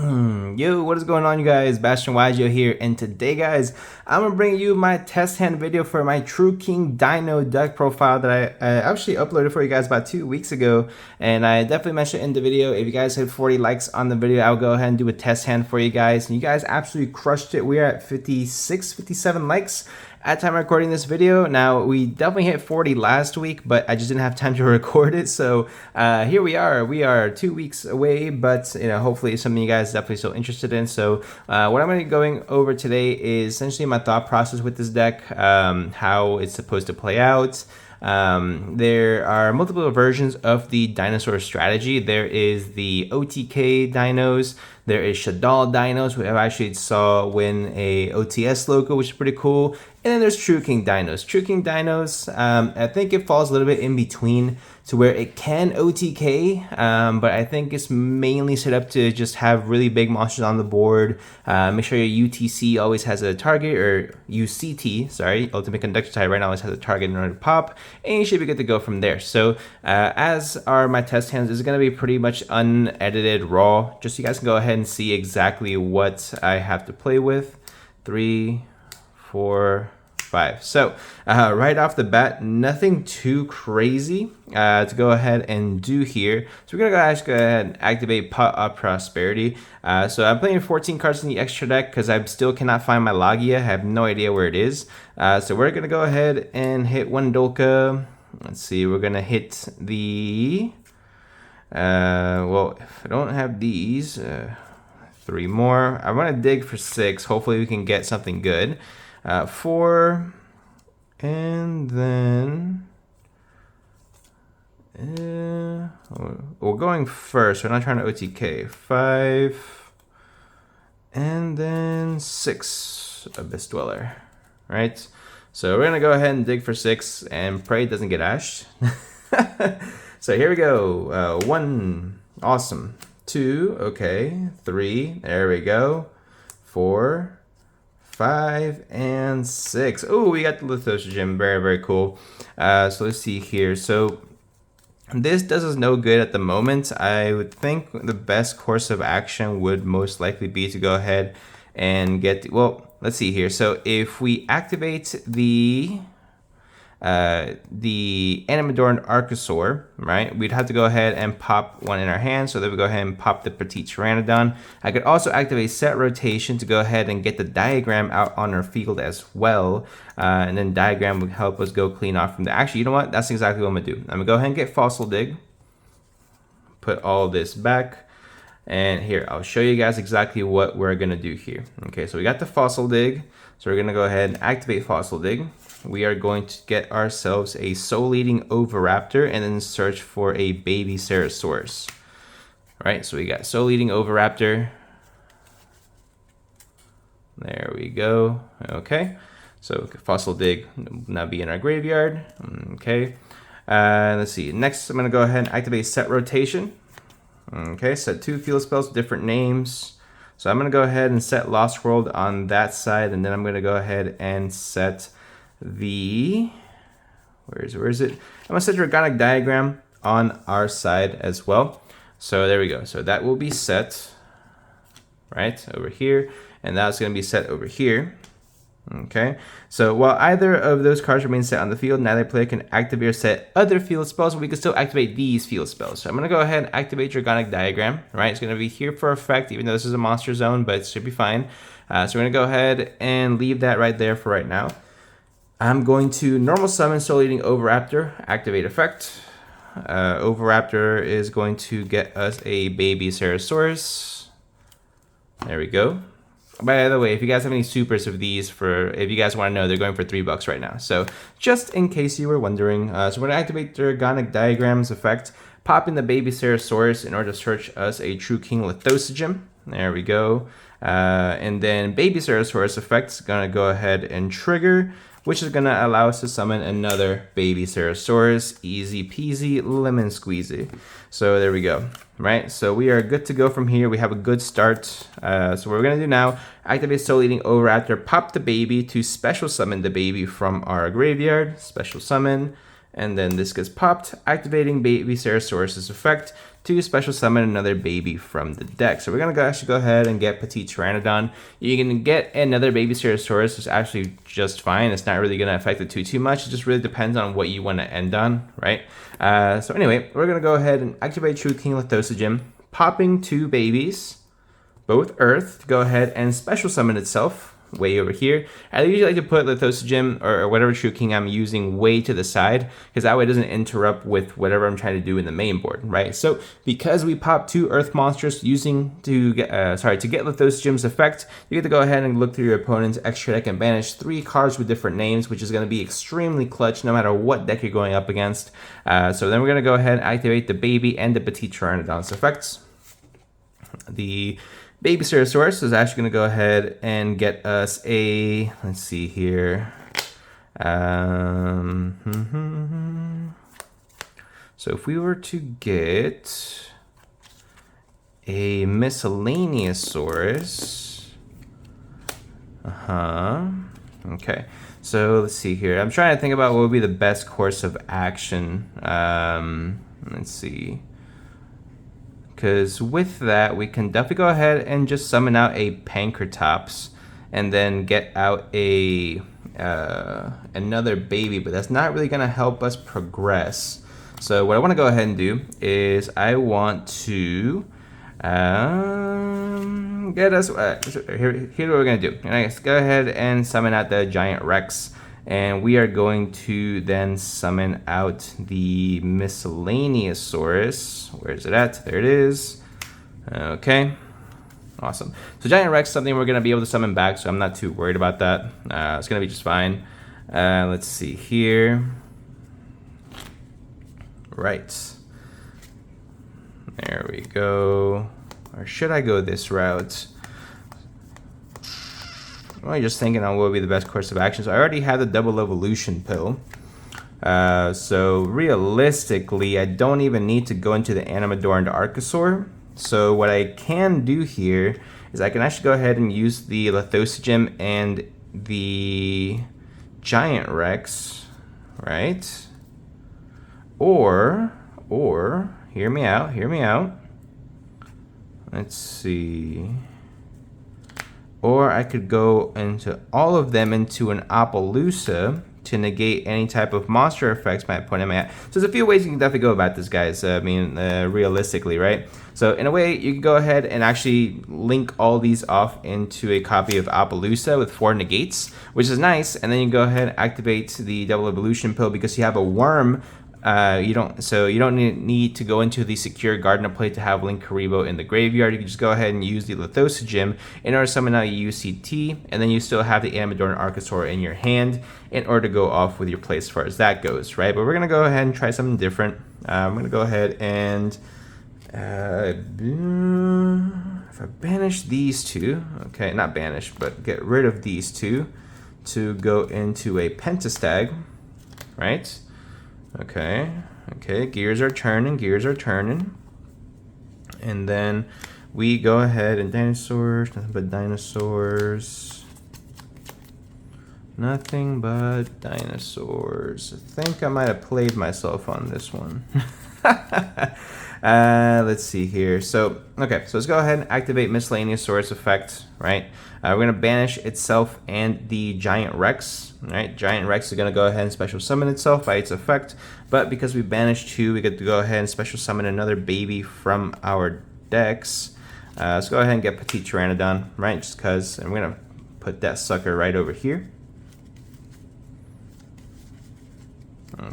Yo, what is going on, you guys? Bashtian here, and today, guys, I'm gonna bring you my test hand video for my True King Dino deck profile that I actually uploaded for you guys about 2 weeks ago, and I definitely mentioned in the video. If you guys hit 40 likes on the video, I'll go ahead and do a test hand for you guys, and you guys absolutely crushed it. We're at 56, 57 likes at time of recording this video. Now, we definitely hit 40 last week, but I just didn't have time to record it. So here we are. We are 2 weeks away, but hopefully it's something you guys definitely still interested in. So what I'm going to be going over today is essentially my thought process with this deck, how it's supposed to play out. There are multiple versions of the dinosaur strategy. There is the OTK dinos. There is Shadal dinos, who I actually saw win a OTS logo, which is pretty cool. And then there's True King dinos. True King dinos, I think it falls a little bit in between to where it can OTK, but I think it's mainly set up to just have really big monsters on the board. Make sure your UTC always has a target, or UCT, sorry, Ultimate Conductor type right now always has a target in order to pop, and you should be good to go from there. So as are my test hands, this is going to be pretty much unedited, raw, just so you guys can go ahead and see exactly what I have to play with. 3, 4, 5. So right off the bat, nothing too crazy to go ahead and do here. So we're gonna go ahead and activate Pot of Prosperity. So I'm playing 14 cards in the extra deck because I still cannot find my Logia. I have no idea where it is. So we're gonna go ahead and hit one Dolka. Let's see, we're gonna hit the well, if I don't have these, 3 more. I want to dig for 6. Hopefully we can get something good. 4, and then we're going first. We're not trying to OTK. 5, and then 6 Abyss Dweller. Right. So we're gonna go ahead and dig for 6 and pray it doesn't get ashed. So here we go. 1, awesome. 2, okay. 3, there we go. 4, 5, and 6. Oh, we got the Lithos Gem. Very, very cool. So let's see here. So this does us no good at the moment. I would think the best course of action would most likely be to go ahead and get, well, let's see here. So if we activate the Animadorn Archosaur, right, we'd have to go ahead and pop one in our hand. So then we go ahead and pop the Petite Pteranodon. I could also activate Set Rotation to go ahead and get the Diagram out on our field as well. And then Diagram would help us go clean off from there. Actually, you know what? That's exactly what I'm going to do. I'm going to go ahead and get Fossil Dig. Put all this back. And here, I'll show you guys exactly what we're going to do here. Okay, so we got the Fossil Dig. So we're going to go ahead and activate Fossil Dig. We are going to get ourselves a Soul Eating Oviraptor and then search for a baby Ceratosaurus. All right, so we got Soul Eating Oviraptor. There we go. Okay, so Fossil Dig will now be in our graveyard. Okay, let's see. Next, I'm going to go ahead and activate Set Rotation. Okay, set 2 field spells with different names. So I'm going to go ahead and set Lost World on that side, and then I'm going to go ahead and set the, where is it? I'm going to set Dragonic Diagram on our side as well. So there we go. So that will be set right over here, and that's going to be set over here. Okay, so while either of those cards remain set on the field, neither player can activate or set other field spells, but we can still activate these field spells. So I'm going to go ahead and activate Dragonic Diagram, right? It's going to be here for effect, even though this is a monster zone, but it should be fine. So we're going to go ahead and leave that right there for right now. I'm going to normal summon Soul Eating Oviraptor, activate effect. Oviraptor is going to get us a baby Ceratosaurus. There we go. By the way, if you guys have any supers of these, if you guys want to know, they're going for $3 right now. So just in case you were wondering, so we're going to activate Dragonic Diagram's effect, pop in the baby Ceratosaurus in order to search us a True King Lithosogem. There we go. And then baby Ceratosaurus effect is going to go ahead and trigger, which is going to allow us to summon another baby Ceratosaurus. Easy peasy, lemon squeezy. So there we go, right? So we are good to go from here. We have a good start. So what we're going to do now, activate Soul Eating Oviraptor, pop the baby to special summon the baby from our graveyard. Special summon. And then this gets popped, activating Baby Ceratosaurus's effect to special summon another baby from the deck. So we're gonna actually go ahead and get Petite Pteranodon. You can get another Baby Ceratosaurus, it's actually just fine. It's not really gonna affect it too much. It just really depends on what you want to end on, right? So anyway, we're gonna go ahead and activate True King Lithosogem, popping 2 babies, both Earth, to go ahead and special summon itself way over here. I usually like to put Lithosogem or whatever True King I'm using way to the side, because that way it doesn't interrupt with whatever I'm trying to do in the main board, right? So because we popped 2 Earth monsters using to get Lithosogem's effect, you get to go ahead and look through your opponent's extra deck and banish 3 cards with different names, which is going to be extremely clutch no matter what deck you're going up against. So then we're going to go ahead and activate the Baby and the Petite Pteranodon's effects. The Baby Ceratosaurus is actually going to go ahead and get us a, let's see here. So if we were to get a Miscellaneousaurus, okay. So let's see here. I'm trying to think about what would be the best course of action. Let's see. Because with that, we can definitely go ahead and just summon out a Pancratops and then get out a another baby, but that's not really going to help us progress. So what I want to go ahead and do is I want to get us, here's what we're going to do. Let's go ahead and summon out the Giant Rex. And we are going to then summon out the Miscellaneousaurus. Where is it at? There it is. Okay. Awesome. So Giant Rex is something we're going to be able to summon back, so I'm not too worried about that. It's going to be just fine. Let's see here. Right. There we go. Or should I go this route? I'm really just thinking on what would be the best course of action. So I already have the double evolution pill. So realistically, I don't even need to go into the Animador and the Archosaur. So what I can do here is I can actually go ahead and use the Lithosogem and the Giant Rex, right? Or, hear me out. Let's see. Or I could go into all of them into an Appaloosa to negate any type of monster effects my opponent may have. So there's a few ways you can definitely go about this, guys. Realistically, right? So in a way, you can go ahead and actually link all these off into a copy of Appaloosa with 4 negates, which is nice. And then you can go ahead and activate the double evolution pill because you have a worm. You don't need to go into the secure Garden of Play to have Linkuriboh in the graveyard. You can just go ahead and use the Lithosogem in order to summon out a UCT, and then you still have the Animador and Archosaur in your hand in order to go off with your play as far as that goes, right? But we're gonna go ahead and try something different. I'm gonna go ahead and if I banish these 2, okay, not banish, but get rid of these 2 to go into a Pentastag, right? Okay, gears are turning. And then we go ahead and dinosaurs, nothing but dinosaurs. I think I might have played myself on this one. Let's see here. So let's go ahead and activate Miscellaneousaurus effect, right? We're going to banish itself and the Giant Rex, right? Giant Rex is going to go ahead and special summon itself by its effect, but because we banished 2, we get to go ahead and special summon another baby from our decks. Let's go ahead and get Petite Pteranodon, right? Just because, and we're going to put that sucker right over here.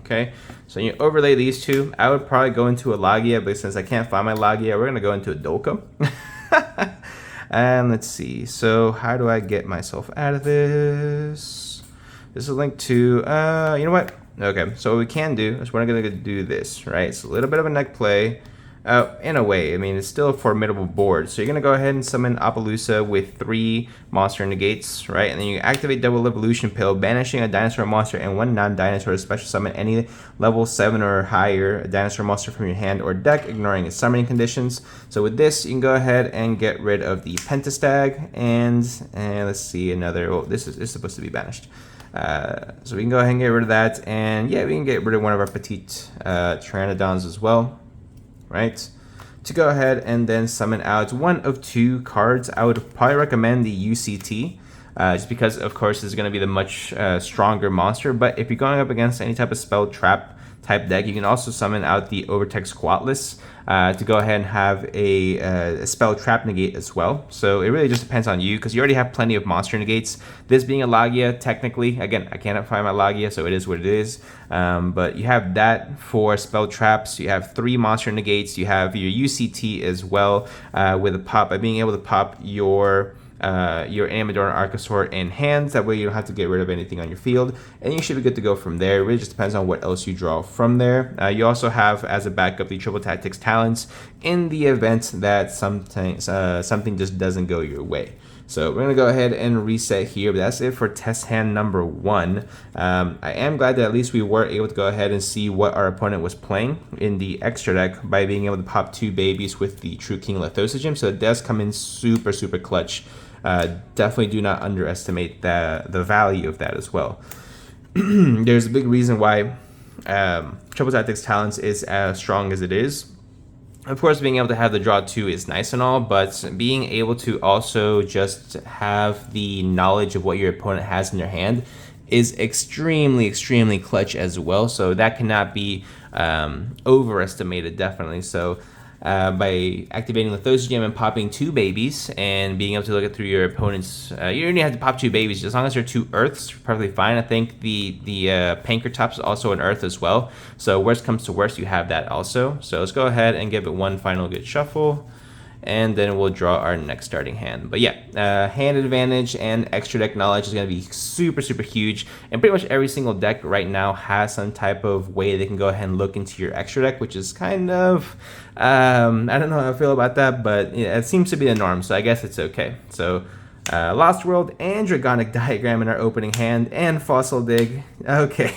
Okay, so you overlay these 2. I would probably go into a Logia, but since I can't find my Logia, we're going to go into a Dolka. And let's see, so how do I get myself out of this? This is linked to, you know what? Okay, so what we can do is we're going to do this, right? It's a little bit of a neck play. In a way, I mean, it's still a formidable board. So you're going to go ahead and summon Appaloosa with 3 monster negates, right? And then you activate double evolution pill, banishing a dinosaur monster and 1 non-dinosaur to special summon any level 7 or higher dinosaur monster from your hand or deck, ignoring its summoning conditions. So with this, you can go ahead and get rid of the Pentastag and let's see another. Oh, this is supposed to be banished. So we can go ahead and get rid of that, and yeah, we can get rid of one of our petite Pteranodons as well, right? To go ahead and then summon out one of two cards. I would probably recommend the UCT, just because, of course, it's going to be the much stronger monster. But if you're going up against any type of spell trap type deck, you can also summon out the Overtex Squatless to go ahead and have a spell trap negate as well. So it really just depends on you, because you already have plenty of monster negates. This being a Lagia, technically, again, I cannot find my Lagia, so it is what it is. But you have that for spell traps. You have 3 monster negates. You have your UCT as well, with a pop, by being able to pop your Amador and Archosaur in hands. That way you don't have to get rid of anything on your field, and you should be good to go from there. It really just depends on what else you draw from there. You also have, as a backup, the Triple Tactics Talents in the event that something just doesn't go your way. So we're going to go ahead and reset here, but that's it for test hand number 1. I am glad that at least we were able to go ahead and see what our opponent was playing in the extra deck by being able to pop 2 babies with the True King Lithosygym, so it does come in super, super clutch. Definitely do not underestimate the value of that as well. There's a big reason why Triple Tactics Talents is as strong as it is. Of course, being able to have the draw 2 is nice and all, but being able to also just have the knowledge of what your opponent has in their hand is extremely, extremely clutch as well. So that cannot be overestimated, definitely. So by activating Lithosygym and popping 2 babies and being able to look it through your opponent's, you only have to pop 2 babies as long as they're 2 earths, perfectly fine. I think the Pankratops is also an earth as well, so worst comes to worst, you have that also. So let's go ahead and give it one final good shuffle, and then we'll draw our next starting hand. But yeah, hand advantage and extra deck knowledge is going to be super, super huge, and pretty much every single deck right now has some type of way they can go ahead and look into your extra deck, which is kind of, I don't know how I feel about that, but yeah, it seems to be the norm, so I guess it's okay. So Lost World and Dragonic Diagram in our opening hand, and Fossil Dig. Okay.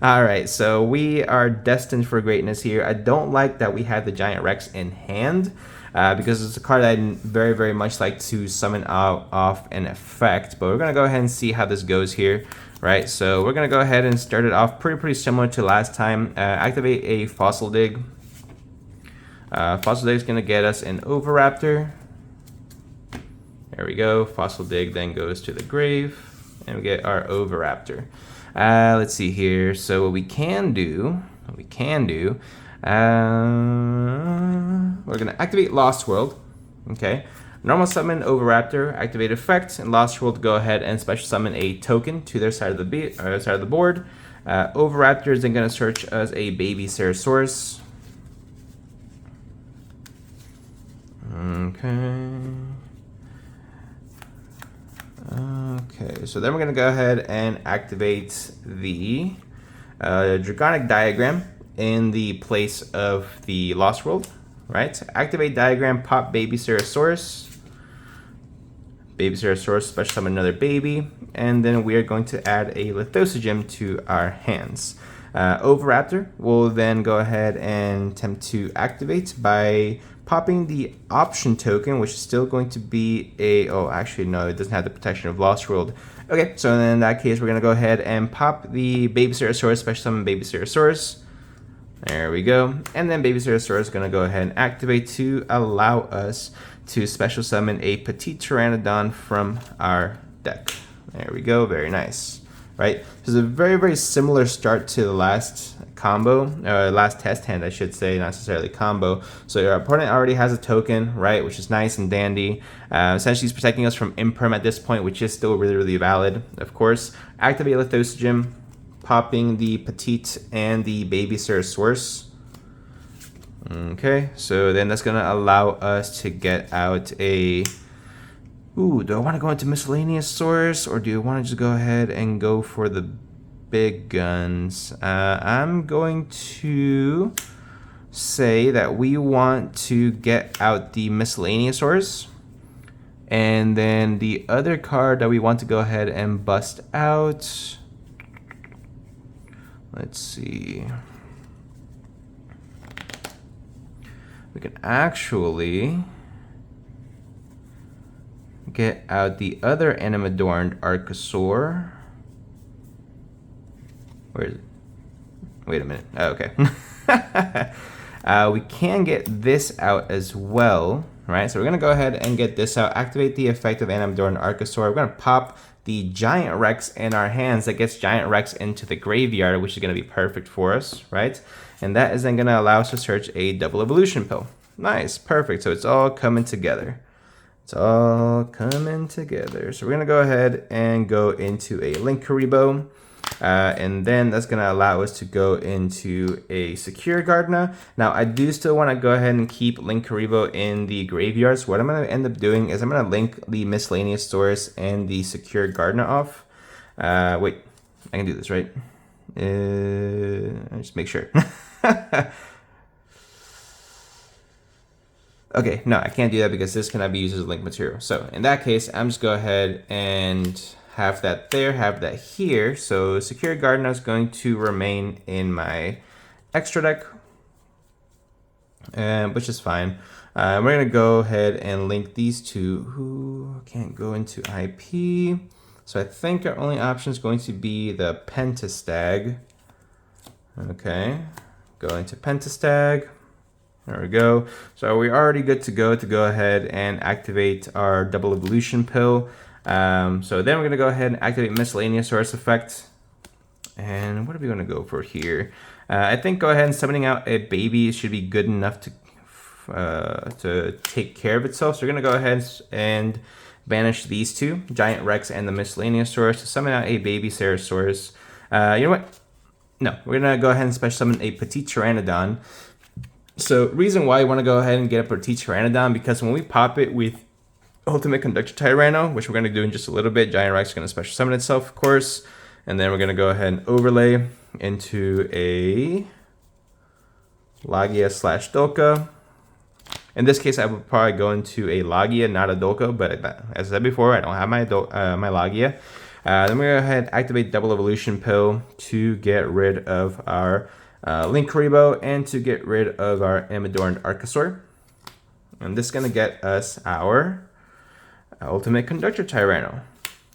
All right, so we are destined for greatness here. I don't like that we had the Giant Rex in hand, because it's a card I'd very, very much like to summon out off an effect. But we're going to go ahead and see how this goes here, right? So we're going to go ahead and start it off pretty similar to last time. Activate a Fossil Dig. Fossil Dig is going to get us an Oviraptor. There we go. Fossil Dig then goes to the grave, and we get our Oviraptor. Let's see here. So what we can do, we're going to activate Lost World. Okay. Normal summon Oviraptor, activate effect, and Lost World go ahead and special summon a token to their side of the board. Oviraptor is then going to search as a baby Ceratosaurus. Okay, so then we're going to go ahead and activate the Dragonic Diagram in the place of the Lost World, right? Activate Diagram, pop Baby Ceratosaurus. Baby Ceratosaurus, special summon another baby, and then we are going to add a Lithosygym to our hands. Oviraptor will then go ahead and attempt to activate by popping the option token, which is still going to be a, oh, actually, no, it doesn't have the protection of Lost World. Okay, so in that case, we're going to go ahead and pop the Baby Ceratosaurus, special summon Baby Ceratosaurus. There we go. And then Baby Ceratosaurus is going to go ahead and activate to allow us to special summon a Petite Pteranodon from our deck. There we go. Very nice. Right? This is a very, very similar start to the last combo, last test hand, I should say, not necessarily combo. So your opponent already has a token, right, which is nice and dandy. Essentially, he's protecting us from Imperm at this point, which is still really, really valid, of course. Activate Lithosygym, popping the Petite and the Baby Ceratosaurus. Okay, so then that's going to allow us to get out a... Ooh, do I want to go into Miscellaneous Source, or do I want to just go ahead and go for the big guns? I'm going to say that we want to get out the Miscellaneous Source. And then the other card that we want to go ahead and bust out... Let's see. We can actually get out the other Animadorned Archosaur. Where is it? Wait a minute. Oh, okay. We can get this out as well, right? So we're going to go ahead and get this out. Activate the effect of Amador and Archosaur. We're going to pop the Giant Rex in our hands. That gets Giant Rex into the graveyard, which is going to be perfect for us, right? And that is then going to allow us to search a double evolution pill. Nice, perfect. So it's all coming together. It's all coming together. So we're going to go ahead and go into a Linkuriboh. And then that's going to allow us to go into a Secure Gardener. Now, I do still want to go ahead and keep Linkuriboh in the graveyard. So what I'm going to end up doing is I'm going to link the Miscellaneous Source and the Secure Gardener off. Wait, I can do this, right? Just make sure. Okay, no, I can't do that because this cannot be used as a link material. So in that case, I'm just go ahead and have that there, have that here. So Secure Gardener is going to remain in my extra deck, which is fine. We're gonna go ahead and link these two. Who can't go into IP? So I think our only option is going to be the Pentastag. Okay, go into Pentastag. There we go. So we're already good to go ahead and activate our double evolution pill. So then we're gonna go ahead and activate Miscellaneous Source effect. And what are we gonna go for here? I think go ahead and summoning out a baby should be good enough to take care of itself. So we're gonna go ahead and banish these two, Giant Rex and the Miscellaneous Source, to summon out a baby Ceratosaurus. You know what? No, we're gonna go ahead and special summon a Petite Pteranodon. So reason why I want to go ahead and get a Petite Pteranodon, because when we pop it with Ultimate Conductor Tyranno, which we're going to do in just a little bit, Giant Rex is going to special summon itself, of course, and then we're going to go ahead and overlay into a Lagia/Dolka. In this case, I would probably go into a Lagia, not a Dolka, but as I said before, I don't have my my Lagia. Then we're going to go ahead and activate Double Evolution Pill to get rid of our Linkuriboh and to get rid of our Amador and Archosaur. And this is going to get us our Ultimate Conductor Tyranno.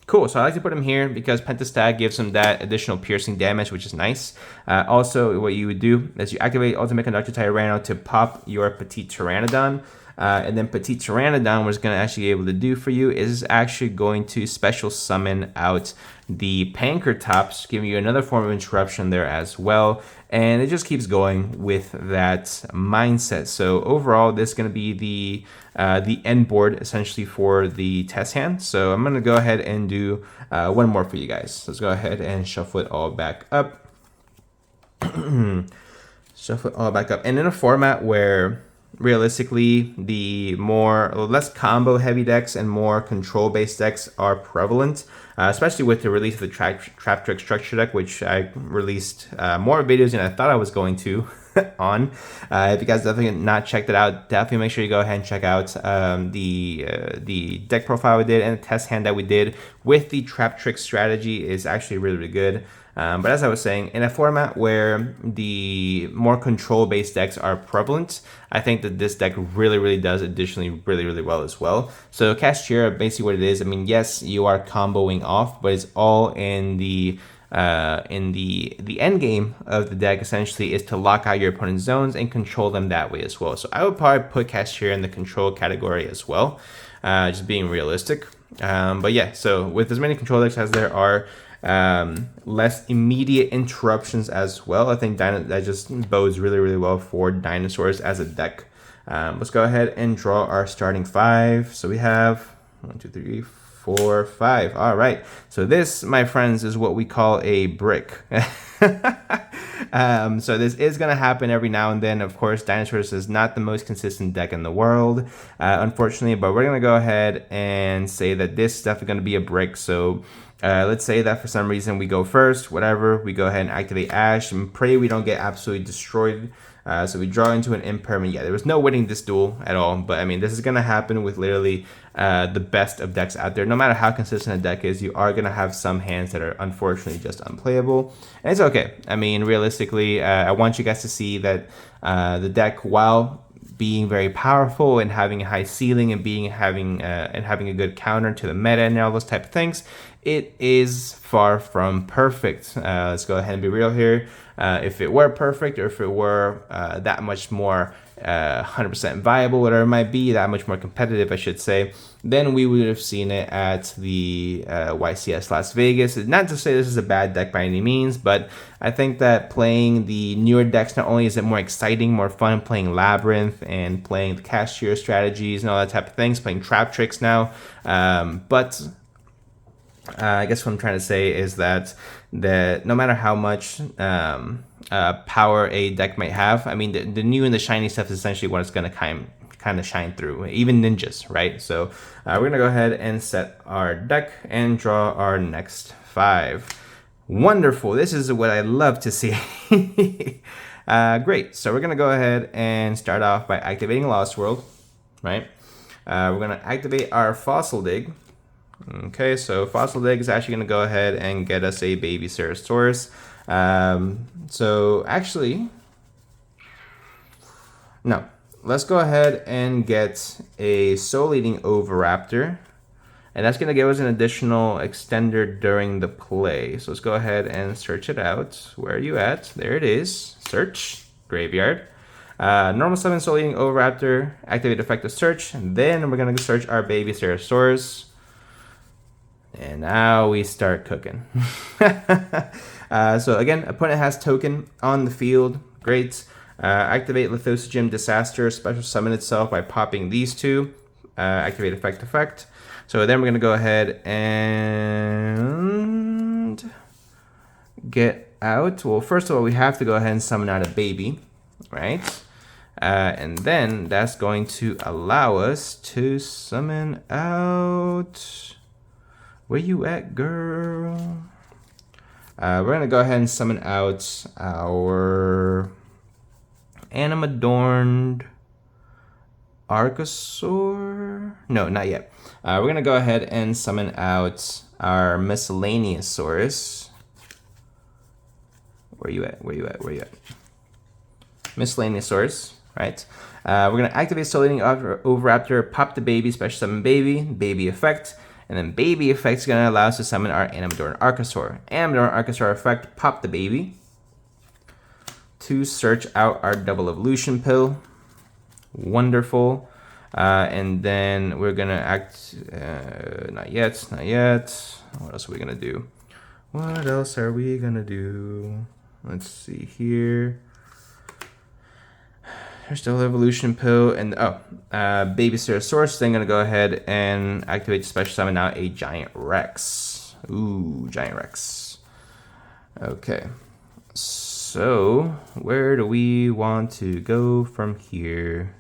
Cool, so I like to put him here because Pentastag gives him that additional piercing damage, which is nice. Also, what you would do is you activate Ultimate Conductor Tyranno to pop your Petite Pteranodon. And then Petite Pteranodon, what it's going to actually be able to do for you is actually going to special summon out the Pankratops, giving you another form of interruption there as well. And it just keeps going with that mindset. So overall, this is going to be the end board essentially for the test hand. So I'm going to go ahead and do one more for you guys. Let's go ahead and shuffle it all back up. Shuffle it all back up. And in a format where realistically the less combo heavy decks and more control based decks are prevalent, especially with the release of the Trap Trick Structure deck, which I released more videos than I thought I was going to on. If you guys definitely not checked it out, definitely make sure you go ahead and check out the deck profile we did and the test hand that we did with the Trap Trick strategy is actually really, really good. But as I was saying, in a format where the more control-based decks are prevalent, I think that this deck really, really does additionally really, really well as well. So Cashiera, basically what it is, I mean, yes, you are comboing off, but it's all in the end game of the deck essentially is to lock out your opponent's zones and control them that way as well. So I would probably put Cashiera in the control category as well, just being realistic. But yeah, so with as many control decks as there are, less immediate interruptions as well. I think that just bodes really, really well for dinosaurs as a deck. Let's go ahead and draw our starting 5. So we have 1, 2, 3, 4, 5. All right. So this, my friends, is what we call a brick. So this is going to happen every now and then. Of course, Dinosaurs is not the most consistent deck in the world, unfortunately, but we're going to go ahead and say that this is definitely going to be a brick. So let's say that for some reason we go first, whatever, we go ahead and activate Ash and pray we don't get absolutely destroyed. So we draw into an impermanent. Yeah, there was no winning this duel at all, but I mean, this is going to happen with literally the best of decks out there. No matter how consistent a deck is, you are going to have some hands that are unfortunately just unplayable, and it's okay. I mean, realistically, I want you guys to see that the deck, while being very powerful and having a high ceiling and having a good counter to the meta and all those type of things, it is far from perfect. Let's go ahead and be real here. If it were perfect, or if it were that much more 100% viable, whatever it might be, that much more competitive, I should say, then we would have seen it at the YCS Las Vegas. Not to say this is a bad deck by any means, but I think that playing the newer decks, not only is it more exciting, more fun playing Labyrinth and playing the cashier strategies and all that type of things, playing trap tricks now, but I guess what I'm trying to say is that no matter how much power a deck might have, I mean, the new and the shiny stuff is essentially what it's going to kind of shine through, even ninjas, right? So we're going to go ahead and set our deck and draw our next 5. Wonderful. This is what I love to see. Great. So we're going to go ahead and start off by activating Lost World, right? We're going to activate our Fossil Dig. Okay, so Fossil Dig is actually going to go ahead and get us a baby Ceratosaurus. So actually, no, let's go ahead and get a Soul Eating Oviraptor, and that's going to give us an additional extender during the play. So let's go ahead and search it out. Where are you at? There it is. Search Graveyard. Normal summon Soul Eating Oviraptor, activate effective search, and then we're going to search our baby Ceratosaurus. And now we start cooking. So again, opponent has token on the field. Great. Activate Lithosigym Disaster, special summon itself by popping these 2. Activate effect. So then we're going to go ahead and get out. Well, first of all, we have to go ahead and summon out a baby, right? And then that's going to allow us to summon out... Where you at, girl? We're going to go ahead and summon out our Animadorned Archosaur. No, not yet. We're going to go ahead and summon out our Miscellaneousaurus. Where you at? Miscellaneousaurus, right? We're going to activate Soul Eating Oviraptor, pop the baby, special summon baby effect. And then baby effect is going to allow us to summon our Animadorned Archosaur. Animadorned Archosaur effect, pop the baby to search out our double evolution pill. Wonderful. And then we're going to act... not yet. What else are we going to do? Let's see here. There's still evolution pill, and baby Ceratosaurus. Then I'm gonna go ahead and activate the special summon out a Giant Rex. Ooh, Giant Rex. Okay, so where do we want to go from here?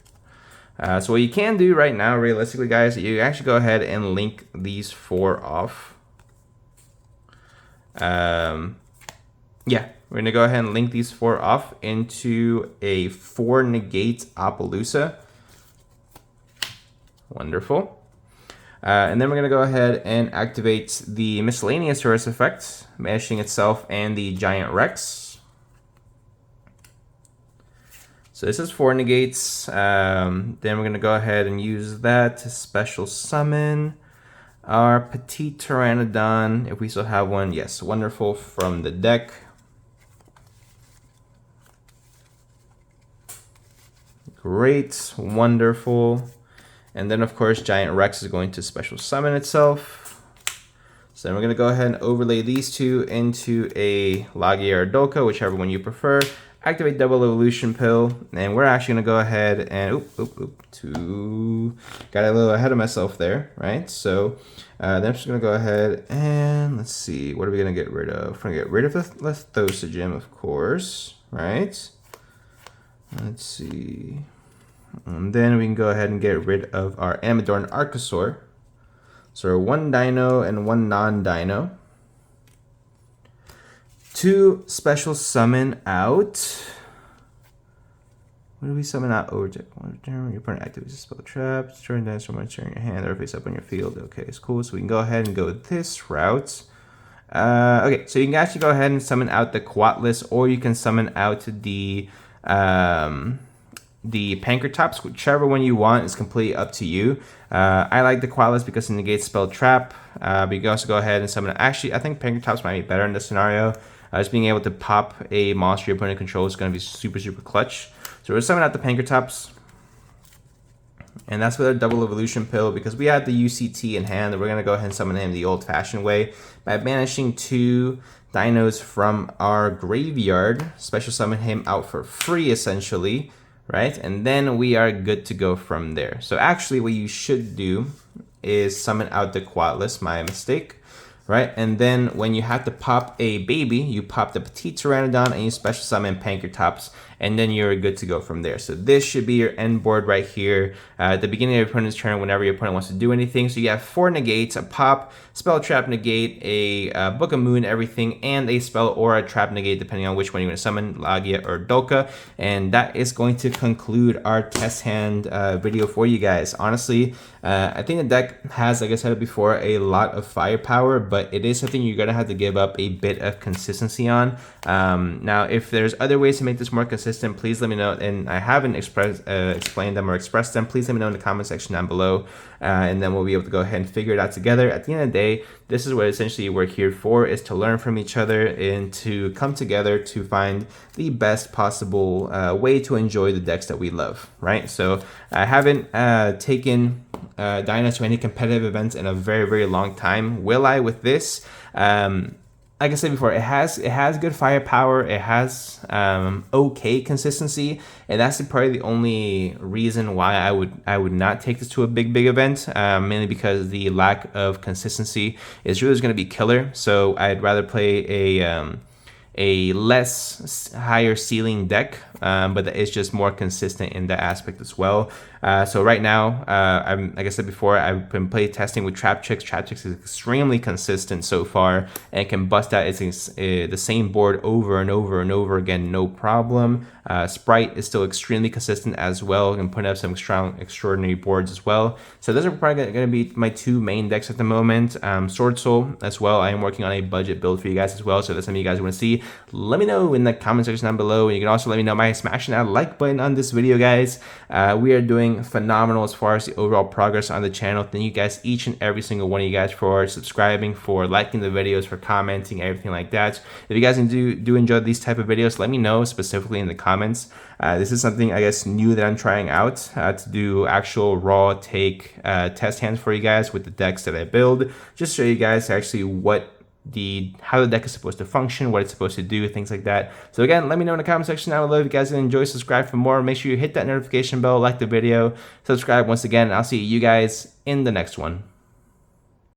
So what you can do right now, realistically, guys, you actually go ahead and link these 4 off. Yeah. We're going to go ahead and link these 4 off into a 4 negate Appaloosa. Wonderful. And then we're going to go ahead and activate the Miscellaneousaurus effect, banishing itself and the Giant Rex. So this is 4 negates. Then we're going to go ahead and use that to special summon our Petite Pteranodon, if we still have one. Yes, wonderful, from the deck. Great, wonderful. And then, of course, Giant Rex is going to special summon itself. So then we're going to go ahead and overlay these 2 into a Lagia or Dolka, whichever one you prefer. Activate double evolution pill. And we're actually going to go ahead and... got a little ahead of myself there, right? So then I'm just going to go ahead and let's see. What are we going to get rid of? We're going to get rid of the Lithosigym, of course, right? Let's see. And then we can go ahead and get rid of our Animadorned Archosaur. So 1 Dino and 1 non-Dino. 2 special summon out. What do we summon out? Your opponent activates a spell trap. Turn down so much in your hand or face up on your field. Okay, it's cool. So we can go ahead and go this route. Okay, so you can actually go ahead and summon out the Quatless, or you can summon out the the Pankratops, whichever one you want is completely up to you. I like the Qualis because it negates spell trap, but you can also go ahead and summon. Actually, I think Pankratops might be better in this scenario. Just being able to pop a monster your opponent controls is going to be super, super clutch. So we're summon out the Pankratops. And that's with our double evolution pill, because we have the UCT in hand, and we're going to go ahead and summon him the old-fashioned way by banishing 2 dinos from our graveyard, special summon him out for free essentially, right? And then we are good to go from there. So actually what you should do is summon out the Qualis, my mistake, right? And then when you have to pop a baby, you pop the Petite Pteranodon and you special summon Pankratops, and then you're good to go from there. So this should be your end board right here at the beginning of your opponent's turn whenever your opponent wants to do anything. So you have 4 negates, a pop, spell trap negate, a Book of Moon, everything, and a spell or a trap negate depending on which one you're going to summon, Lagia or Dolka. And that is going to conclude our test hand video for you guys. Honestly, I think the deck has, like I said before, a lot of firepower, but it is something you're going to have to give up a bit of consistency on. Now, if there's other ways to make this more consistent, please let me know. And I haven't explained them or expressed them. Please let me know in the comment section down below, and then we'll be able to go ahead and figure it out together. At the end of the day, this is what essentially we're here for, is to learn from each other and to come together to find the best possible way to enjoy the decks that we love, right? So I haven't taken Dino to any competitive events in a very, very long time. Will I with this? Like I said before, it has good firepower. It has okay consistency, and that's probably the only reason why I would not take this to a big event. Mainly because the lack of consistency is really going to be killer. So I'd rather play a less higher ceiling deck, but that is just more consistent in that aspect as well. So right now, like I said before, I've been play testing with Trap Chicks. Trap Chicks is extremely consistent so far and can bust out the same board over and over and over again, no problem. Sprite is still extremely consistent as well and putting up some strong, extraordinary boards as well. So those are probably going to be my 2 main decks at the moment. Sword Soul as well. I am working on a budget build for you guys as well. So if that's something you guys want to see, let me know in the comment section down below. And you can also let me know by smashing that like button on this video, guys. We are doing phenomenal as far as the overall progress on the channel. Thank you guys, each and every single one of you guys, for subscribing, for liking the videos, for commenting, everything like that. If you guys do enjoy these type of videos, let me know specifically in the comments. This is something, I guess, new that I'm trying out, to do actual raw take test hands for you guys with the decks that I build, just show you guys actually how the deck is supposed to function, what it's supposed to do, things like that. So again, let me know in the comment section down below if you guys enjoy. Subscribe for more. Make sure you hit that notification bell, like the video, subscribe once again, and I'll see you guys in the next one.